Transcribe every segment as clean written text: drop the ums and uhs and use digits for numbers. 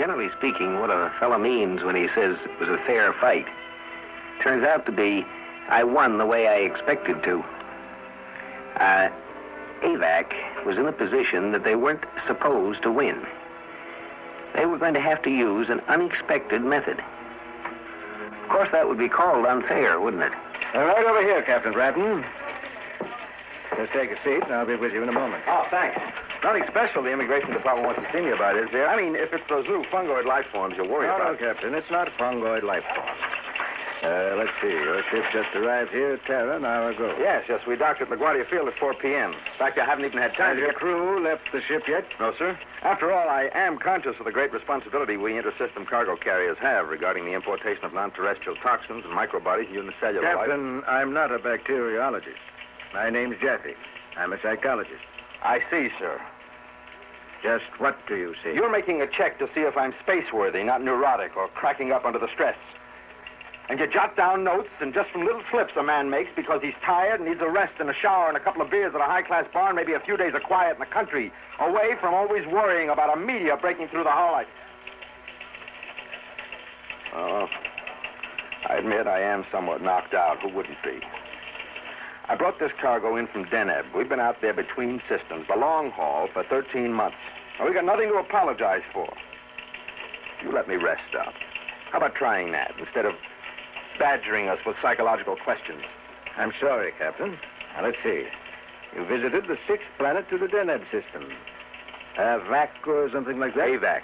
generally speaking, what a fellow means when he says it was a fair fight. Turns out to be I won the way I expected to. Avack was in a position that they weren't supposed to win. They were going to have to use an unexpected method. Of course, that would be called unfair, wouldn't it? Right over here, Captain Bratton. Just take a seat, and I'll be with you in a moment. Oh, thanks. Nothing special the immigration department wants to see me about, is there? I mean, if it's those little fungoid life forms you're worried about. No, Captain, it's not fungoid life forms. Let's see. Your ship just arrived here at Terra an hour ago. Yes, we docked at LaGuardia Field at 4 p.m. In fact, I haven't even had time Has your crew left the ship yet? No, sir. After all, I am conscious of the great responsibility we intersystem cargo carriers have regarding the importation of non-terrestrial toxins and microbodies in the cellular life. Captain, I'm not a bacteriologist. My name's Jeffy. I'm a psychologist. I see, sir. Just what do you see? You're making a check to see if I'm space-worthy, not neurotic or cracking up under the stress. And you jot down notes, and just from little slips a man makes because he's tired and needs a rest and a shower and a couple of beers at a high-class bar and maybe a few days of quiet in the country, away from always worrying about a meteor breaking through the hull. Oh, I admit I am somewhat knocked out. Who wouldn't be? I brought this cargo in from Deneb. We've been out there between systems, the long haul, for 13 months. And we got nothing to apologize for. You let me rest up. How about trying that instead of badgering us with psychological questions? I'm sorry, Captain. Now, let's see. You visited the 6th planet to the Deneb system. Avack or something like that? Avack.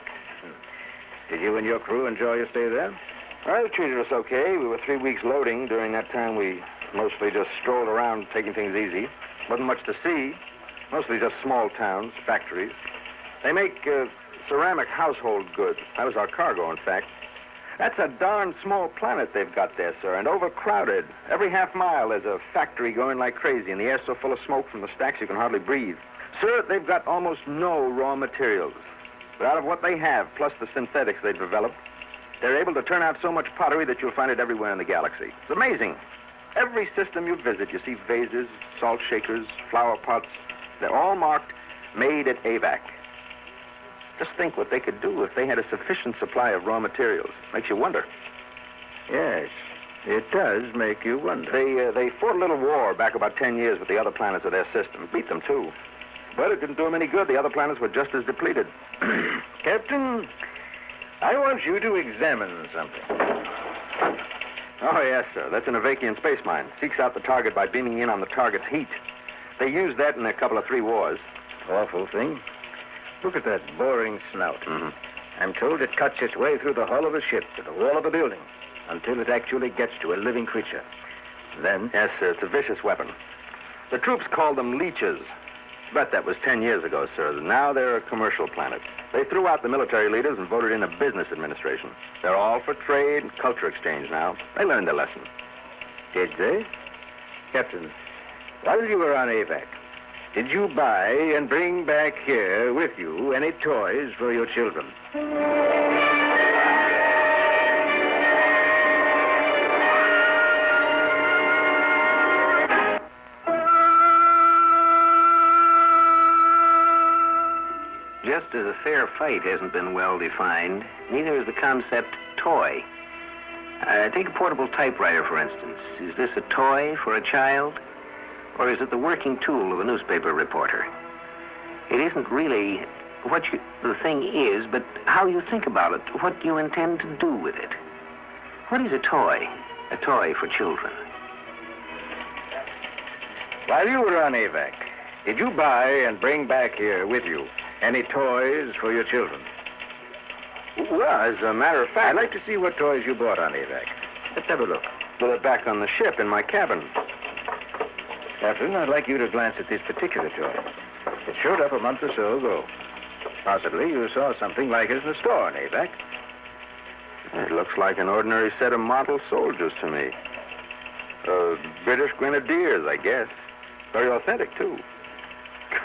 Did you and your crew enjoy your stay there? Well, they treated us okay. We were 3 weeks loading. During that time, we mostly just strolled around taking things easy. Wasn't much to see. Mostly just small towns, factories. They make ceramic household goods. That was our cargo, in fact. That's a darn small planet they've got there, sir, and overcrowded. Every half mile there's a factory going like crazy, and the air's so full of smoke from the stacks you can hardly breathe. Sir, they've got almost no raw materials. But out of what they have, plus the synthetics they've developed, they're able to turn out so much pottery that you'll find it everywhere in the galaxy. It's amazing. Every system you visit, you see vases, salt shakers, flower pots. They're all marked, made at Avack. Just think what they could do if they had a sufficient supply of raw materials. Makes you wonder. Yes, it does make you wonder. They fought a little war back about 10 years with the other planets of their system. Beat them, too. But it didn't do them any good. The other planets were just as depleted. Captain, I want you to examine something. Oh, yes, sir. That's an Avackian space mine. Seeks out the target by beaming in on the target's heat. They used that in a couple of 3 wars. Awful thing. Look at that boring snout. Mm-hmm. I'm told it cuts its way through the hull of a ship to the wall of a building until it actually gets to a living creature. Then... Yes, sir. It's a vicious weapon. The troops called them leeches. But that was 10 years ago, sir. Now they're a commercial planet. They threw out the military leaders and voted in a business administration. They're all for trade and culture exchange now. They learned their lesson. Did they? Captain, while you were on Avack, did you buy and bring back here with you any toys for your children? Just as a fair fight hasn't been well defined, neither is the concept toy. Take a portable typewriter, for instance. Is this a toy for a child? Or is it the working tool of a newspaper reporter? It isn't really what the thing is, but how you think about it, what you intend to do with it. What is a toy? A toy for children. While you were on Avack, did you buy and bring back here with you any toys for your children? Well, as a matter of fact... I'd like to see what toys you bought on Avack. Let's have a look. Well, they're back on the ship in my cabin. Captain, I'd like you to glance at this particular toy. It showed up a month or so ago. Possibly you saw something like it in the store in Avack. It looks like an ordinary set of model soldiers to me. British Grenadiers, I guess. Very authentic, too.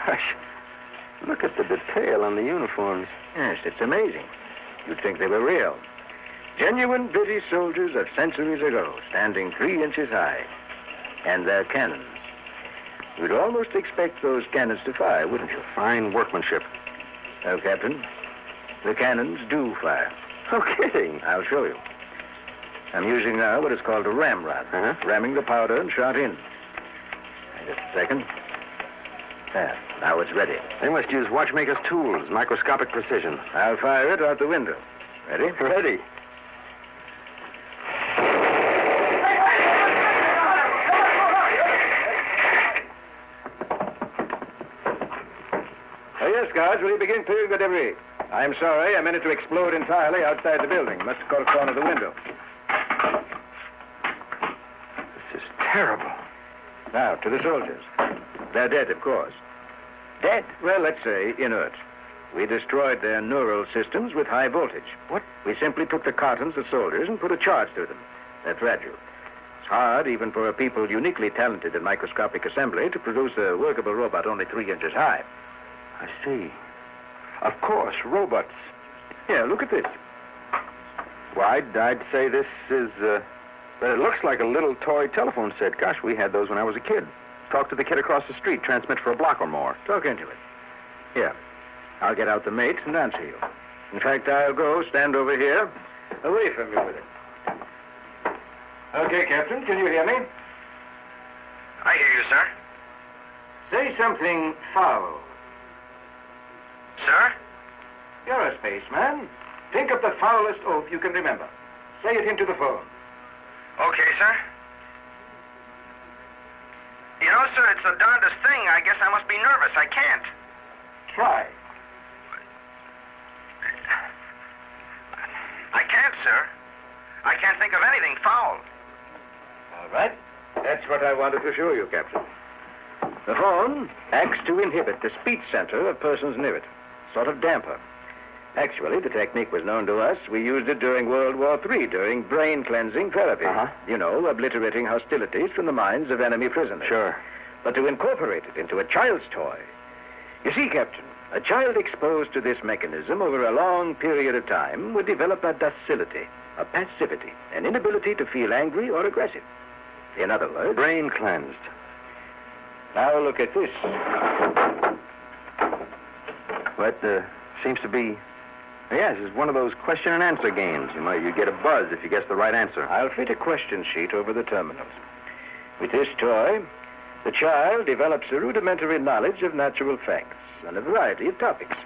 Gosh, look at the detail on the uniforms. Yes, it's amazing. You'd think they were real. Genuine British soldiers of centuries ago, standing 3 inches high. And their cannons. You'd almost expect those cannons to fire, wouldn't you? Fine workmanship. Well, Captain, The cannons do fire. No kidding. I'll show you. I'm using now what is called a ramrod. Ramming the powder and shot in. Just a second. There. Now it's ready. They must use watchmaker's tools, microscopic precision. I'll fire it out the window. Ready? Ready. Oh, yes, guards. Will you begin clearing the debris? I'm sorry. I meant it to explode entirely outside the building. Must have caught a corner of the window. This is terrible. Now, to the soldiers. They're dead, of course. Dead? Well, let's say inert. We destroyed their neural systems with high voltage. What? We simply took the cartons of soldiers and put a charge through them. They're fragile. It's hard, even for a people uniquely talented in microscopic assembly, to produce a workable robot only 3 inches high. I see. Of course, robots. Here, look at this. Well, I'd say this is, but it looks like a little toy telephone set. Gosh, we had those when I was a kid. Talk to the kid across the street, transmit for a block or more. Talk into it. Here, I'll get out the mate and answer you. In fact, I'll go stand over here, away from you with it. Okay, Captain, can you hear me? I hear you, sir. Say something foul. Sir? You're a spaceman. Think of the foulest oath you can remember. Say it into the phone. Okay, sir. You know, sir, it's the darndest thing. I guess I must be nervous. I can't. Try. I can't, sir. I can't think of anything foul. All right. That's what I wanted to show you, Captain. The phone acts to inhibit the speech center of persons near it. Sort of damper. Actually, the technique was known to us. We used it during World War III, during brain-cleansing therapy. You know, obliterating hostilities from the minds of enemy prisoners. Sure. But to incorporate it into a child's toy. You see, Captain, a child exposed to this mechanism over a long period of time would develop a docility, a passivity, an inability to feel angry or aggressive. In other words... Brain cleansed. Now look at this. But, seems to be... Yes, it's one of those question and answer games. You get a buzz if you guess the right answer. I'll fit a question sheet over the terminals. With this toy, the child develops a rudimentary knowledge of natural facts on a variety of topics.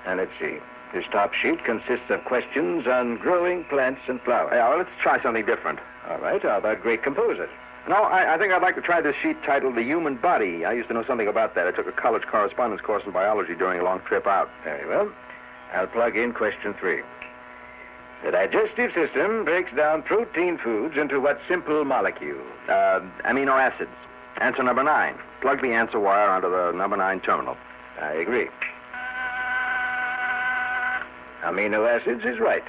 And let's see. This top sheet consists of questions on growing plants and flowers. Yeah, well, let's try something different. All right. How about great composers? No, I think I'd like to try this sheet titled The Human Body. I used to know something about that. I took a college correspondence course in biology during a long trip out. Very well. I'll plug in question 3. The digestive system breaks down protein foods into what simple molecule? Amino acids. Answer number 9. Plug the answer wire onto the number 9 terminal. I agree. Amino acids is right.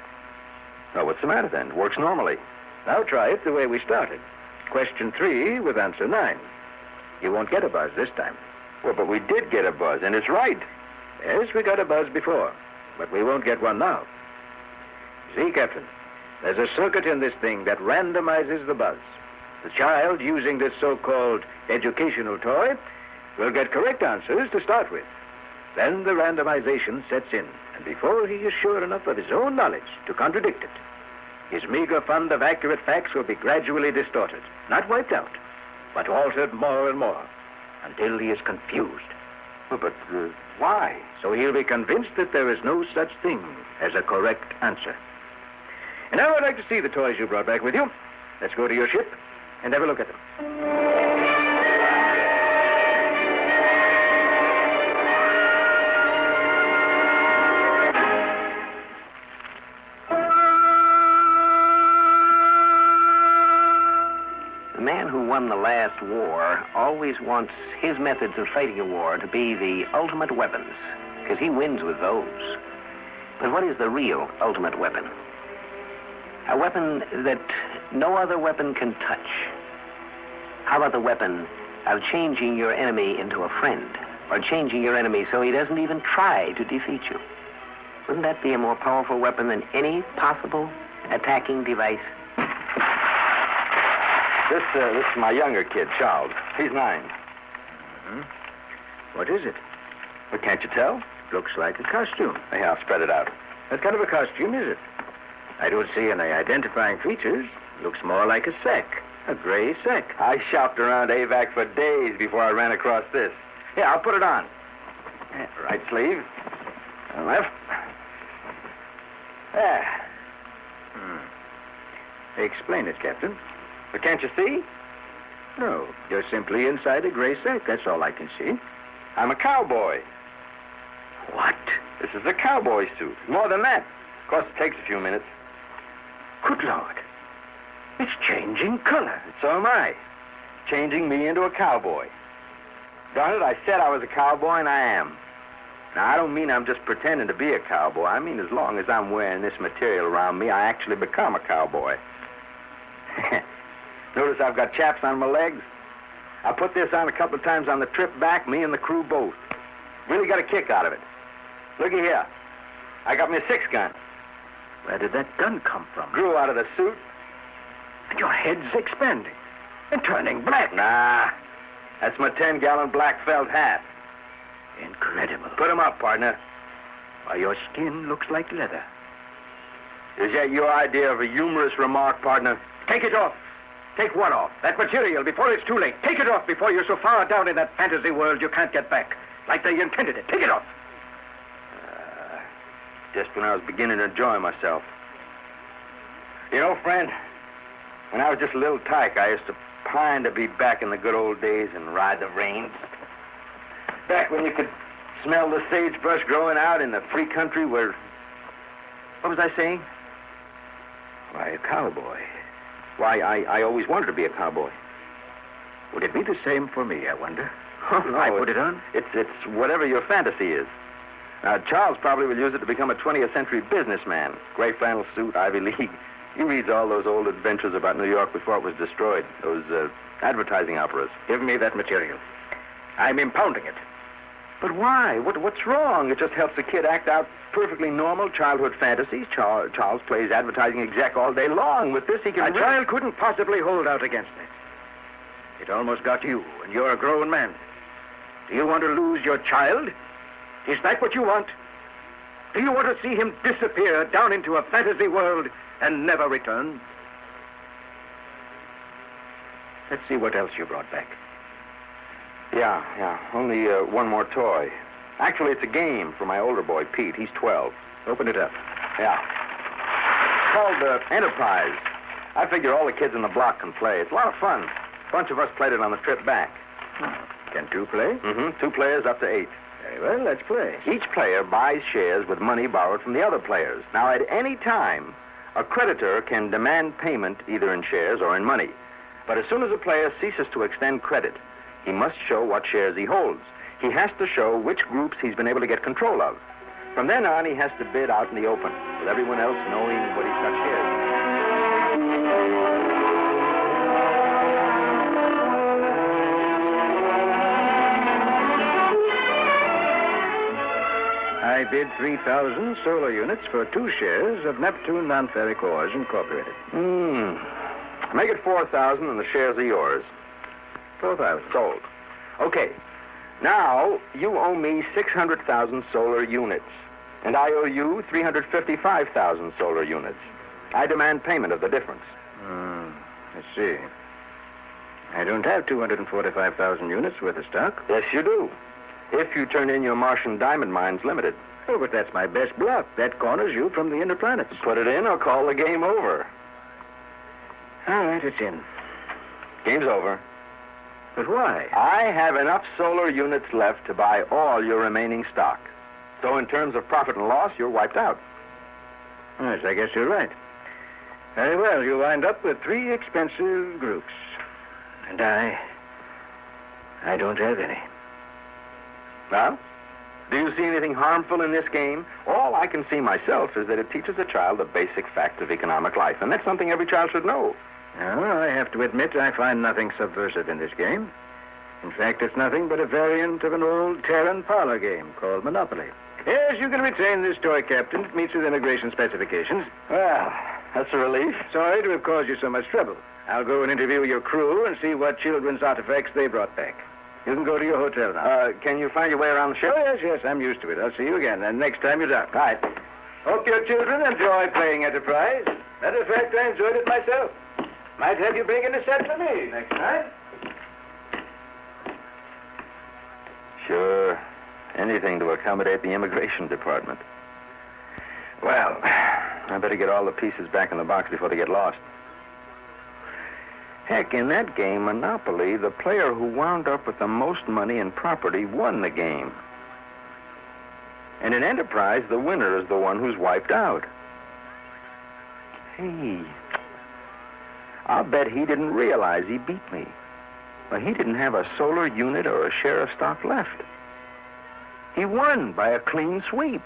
Oh, what's the matter then? It works normally. Now try it the way we started. Question 3 with answer 9. You won't get a buzz this time. Well, but we did get a buzz, and it's right. Yes, we got a buzz before, but we won't get one now. See, Captain, there's a circuit in this thing that randomizes the buzz. The child, using this so-called educational toy, will get correct answers to start with. Then the randomization sets in, and before he is sure enough of his own knowledge to contradict it, his meager fund of accurate facts will be gradually distorted, not wiped out, but altered more and more, until he is confused. Well, but why? So he'll be convinced that there is no such thing as a correct answer. And now I'd like to see the toys you brought back with you. Let's go to your ship and have a look at them. The man who won the last war always wants his methods of fighting a war to be the ultimate weapons, because he wins with those. But what is the real ultimate weapon? A weapon that no other weapon can touch. How about the weapon of changing your enemy into a friend, or changing your enemy so he doesn't even try to defeat you? Wouldn't that be a more powerful weapon than any possible attacking device? This is my younger kid, Charles. He's 9. Mm-hmm. What is it? But can't you tell? Looks like a costume. Yeah, I'll spread it out. What kind of a costume is it? I don't see any identifying features. Looks more like a sack. A gray sack. I shopped around Avack for days before I ran across this. Here, I'll put it on. Yeah, right sleeve. And left. There. Explain it, Captain. But can't you see? No, you're simply inside a gray sack. That's all I can see. I'm a cowboy. What? This is a cowboy suit. More than that. Of course, it takes a few minutes. Good Lord. It's changing color. And so am I. Changing me into a cowboy. Darn it, I said I was a cowboy, and I am. Now, I don't mean I'm just pretending to be a cowboy. I mean as long as I'm wearing this material around me, I actually become a cowboy. Notice I've got chaps on my legs? I put this on a couple of times on the trip back, me and the crew both. Really got a kick out of it. Looky here. I got me a 6-gun. Where did that gun come from? Grew out of the suit. And your head's expanding and turning black. Nah, that's my 10-gallon black felt hat. Incredible. Put 'em up, partner. Why, your skin looks like leather. Is that your idea of a humorous remark, partner? Take it off. Take what off? That material before it's too late. Take it off before you're so far down in that fantasy world you can't get back. Like they intended it. Take it off. Just when I was beginning to enjoy myself. You know, friend, when I was just a little tyke, I used to pine to be back in the good old days and ride the reins. Back when you could smell the sagebrush growing out in the free country where... What was I saying? Why, a cowboy. Why, I always wanted to be a cowboy. Would it be the same for me, I wonder? Oh, no, I put it on? It's whatever your fantasy is. Charles probably will use it to become a 20th century businessman. Gray flannel suit, Ivy League. He reads all those old adventures about New York before it was destroyed. Those advertising operas. Give me that material. I'm impounding it. But why? What's wrong? It just helps a kid act out perfectly normal childhood fantasies. Charles plays advertising exec all day long. With this, he can... A child couldn't possibly hold out against it. It almost got you, and you're a grown man. Do you want to lose your child? Is that what you want? Do you want to see him disappear down into a fantasy world and never return? Let's see what else you brought back. Yeah. Only one more toy. Actually, it's a game for my older boy, Pete. He's 12. Open it up. Yeah. It's called Enterprise. I figure all the kids in the block can play. It's a lot of fun. A bunch of us played it on the trip back. Can 2 play? Mm-hmm. 2 players up to 8. Very well, let's play. Each player buys shares with money borrowed from the other players. Now, at any time, a creditor can demand payment either in shares or in money. But as soon as a player ceases to extend credit, he must show what shares he holds. He has to show which groups he's been able to get control of. From then on, he has to bid out in the open, with everyone else knowing what he's got shares. I bid 3,000 solar units for 2 shares of Neptune Non-Ferric Ores Incorporated. Make it 4,000 and the shares are yours. 4,000. Sold. Okay. Now, you owe me 600,000 solar units, and I owe you 355,000 solar units. I demand payment of the difference. Let's see. I don't have 245,000 units worth of stock. Yes, you do. If you turn in your Martian Diamond Mines Limited. Oh, but that's my best block. That corners you from the inner planets. Put it in or call the game over. All right, it's in. Game's over. But why? I have enough solar units left to buy all your remaining stock. So in terms of profit and loss, you're wiped out. Yes, I guess you're right. Very well, you wind up with 3 expensive groups. And I don't have any. Well, do you see anything harmful in this game? All I can see myself is that it teaches a child the basic facts of economic life, and that's something every child should know. No, I have to admit I find nothing subversive in this game. In fact, it's nothing but a variant of an old Terran parlor game called Monopoly. Yes, you can retain this toy, Captain. It meets with immigration specifications. Well, that's a relief. Sorry to have caused you so much trouble. I'll go and interview your crew and see what children's artifacts they brought back. You can go to your hotel now. Can you find your way around the ship? Oh, yes, I'm used to it. I'll see you again, and next time you're down. Right. Hope your children enjoy playing Enterprise. Matter of fact, I enjoyed it myself. Might have you bring in a set for me next time. Sure. Anything to accommodate the immigration department. Well, I better get all the pieces back in the box before they get lost. Heck, in that game, Monopoly, the player who wound up with the most money and property won the game. And in Enterprise, the winner is the one who's wiped out. Hey, I'll bet he didn't realize he beat me. But he didn't have a solar unit or a share of stock left. He won by a clean sweep.